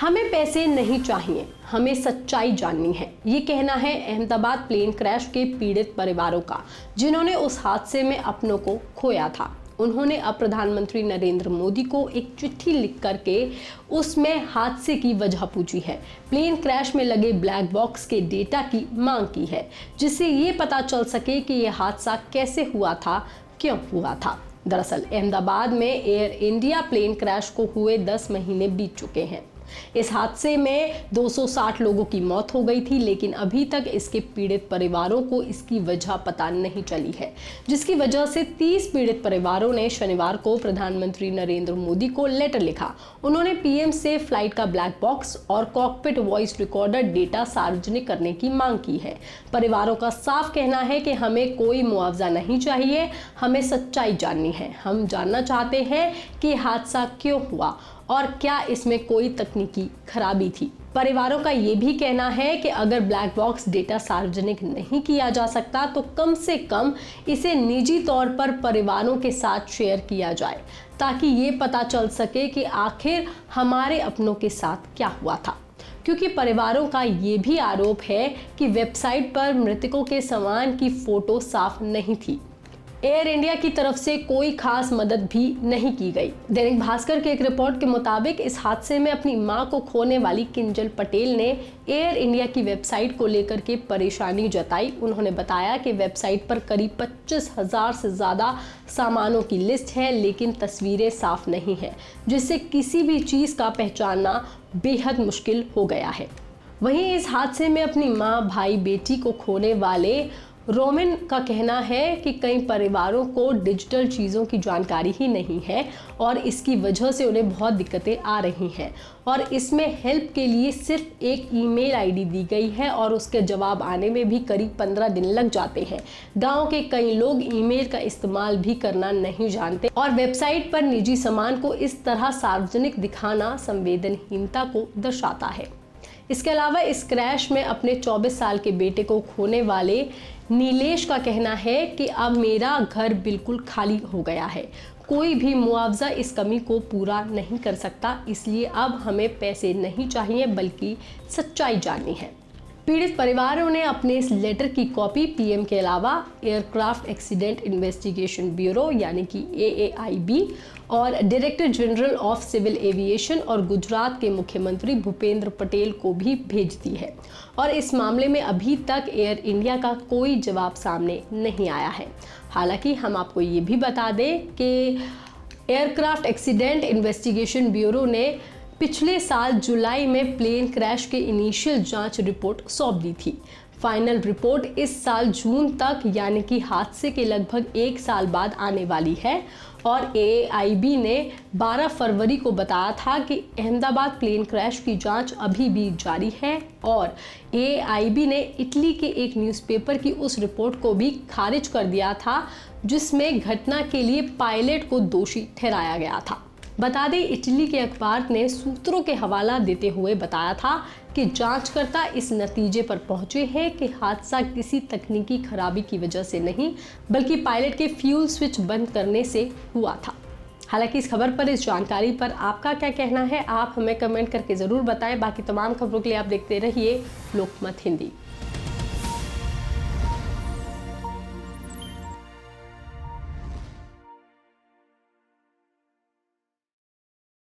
हमें पैसे नहीं चाहिए, हमें सच्चाई जाननी है। ये कहना है अहमदाबाद प्लेन क्रैश के पीड़ित परिवारों का, जिन्होंने उस हादसे में अपनों को खोया था। उन्होंने अब प्रधानमंत्री नरेंद्र मोदी को एक चिट्ठी लिख करके उसमें हादसे की वजह पूछी है। प्लेन क्रैश में लगे ब्लैक बॉक्स के डेटा की मांग की है, जिससे ये पता चल सके कि यह हादसा कैसे हुआ था, क्यों हुआ था। दरअसल अहमदाबाद में एयर इंडिया प्लेन क्रैश को हुए 10 महीने बीत चुके हैं। इस हादसे में 260 लोगों की मौत हो गई थी, लेकिन अभी तक इसके पीड़ित परिवारों को इसकी वजह पता नहीं चली है, जिसकी वजह से 30 पीड़ित परिवारों ने शनिवार को प्रधानमंत्री नरेंद्र मोदी को लेटर लिखा। उन्होंने पीएम से फ्लाइट का ब्लैक बॉक्स और कॉकपिट वॉइस रिकॉर्डर डेटा सार्वजनिक करने की मांग की है। परिवारों का साफ कहना है कि हमें कोई मुआवजा नहीं चाहिए, हमें सच्चाई जाननी है। हम जानना चाहते हैं कि हादसा क्यों हुआ और क्या इसमें कोई तकनीकी खराबी थी। परिवारों का ये भी कहना है कि अगर ब्लैक बॉक्स डेटा सार्वजनिक नहीं किया जा सकता तो कम से कम इसे निजी तौर पर परिवारों के साथ शेयर किया जाए, ताकि ये पता चल सके कि आखिर हमारे अपनों के साथ क्या हुआ था। क्योंकि परिवारों का ये भी आरोप है कि वेबसाइट पर मृतकों के सामान की फोटो साफ नहीं थी। एयर इंडिया की तरफ से कोई खास मदद भी नहीं की गई। दैनिक भास्कर के एक रिपोर्ट के मुताबिक इस हादसे में अपनी मां को खोने वाली किंजल पटेल ने एयर इंडिया की वेबसाइट को लेकर के परेशानी जताई। उन्होंने बताया कि वेबसाइट पर करीब 25,000 से ज़्यादा सामानों की लिस्ट है, लेकिन तस्वीरें साफ नहीं है, जिससे किसी भी चीज़ का पहचानना बेहद मुश्किल हो गया है। वहीं इस हादसे में अपनी मां, भाई, बेटी को खोने वाले रोमिन का कहना है कि कई परिवारों को डिजिटल चीज़ों की जानकारी ही नहीं है और इसकी वजह से उन्हें बहुत दिक्कतें आ रही हैं और इसमें हेल्प के लिए सिर्फ एक ईमेल आईडी दी गई है और उसके जवाब आने में भी करीब 15 दिन लग जाते हैं। गांव के कई लोग ईमेल का इस्तेमाल भी करना नहीं जानते और वेबसाइट पर निजी सामान को इस तरह सार्वजनिक दिखाना संवेदनहीनता को दर्शाता है। इसके अलावा इस क्रैश में अपने 24 साल के बेटे को खोने वाले नीलेश का कहना है कि अब मेरा घर बिल्कुल खाली हो गया है, कोई भी मुआवजा इस कमी को पूरा नहीं कर सकता, इसलिए अब हमें पैसे नहीं चाहिए बल्कि सच्चाई जाननी है। पीड़ित परिवारों ने अपने इस लेटर की कॉपी पीएम के अलावा एयरक्राफ्ट एक्सीडेंट इन्वेस्टिगेशन ब्यूरो यानी कि AAIB और director general of civil aviation और गुजरात के मुख्यमंत्री भूपेंद्र पटेल को भी भेज दी है और इस मामले में अभी तक एयर इंडिया का कोई जवाब सामने नहीं आया है। हालांकि हम आपको ये भी बता दें कि एयरक्राफ्ट एक्सीडेंट इन्वेस्टिगेशन ब्यूरो ने पिछले साल जुलाई में प्लेन क्रैश के इनिशियल जांच रिपोर्ट सौंप दी थी। फाइनल रिपोर्ट इस साल जून तक यानी कि हादसे के लगभग 1 साल बाद आने वाली है और AAIB ने 12 फरवरी को बताया था कि अहमदाबाद प्लेन क्रैश की जांच अभी भी जारी है और AAIB ने इटली के एक न्यूज़पेपर की उस रिपोर्ट को भी खारिज कर दिया था, जिसमें घटना के लिए पायलट को दोषी ठहराया गया था। बता दें, इटली के अखबार ने सूत्रों के हवाला देते हुए बताया था कि जांचकर्ता इस नतीजे पर पहुंचे हैं कि हादसा किसी तकनीकी खराबी की वजह से नहीं बल्कि पायलट के फ्यूल स्विच बंद करने से हुआ था। हालांकि इस खबर पर, इस जानकारी पर आपका क्या कहना है, आप हमें कमेंट करके ज़रूर बताएं। बाकी तमाम खबरों के लिए आप देखते रहिए लोकमत हिंदी।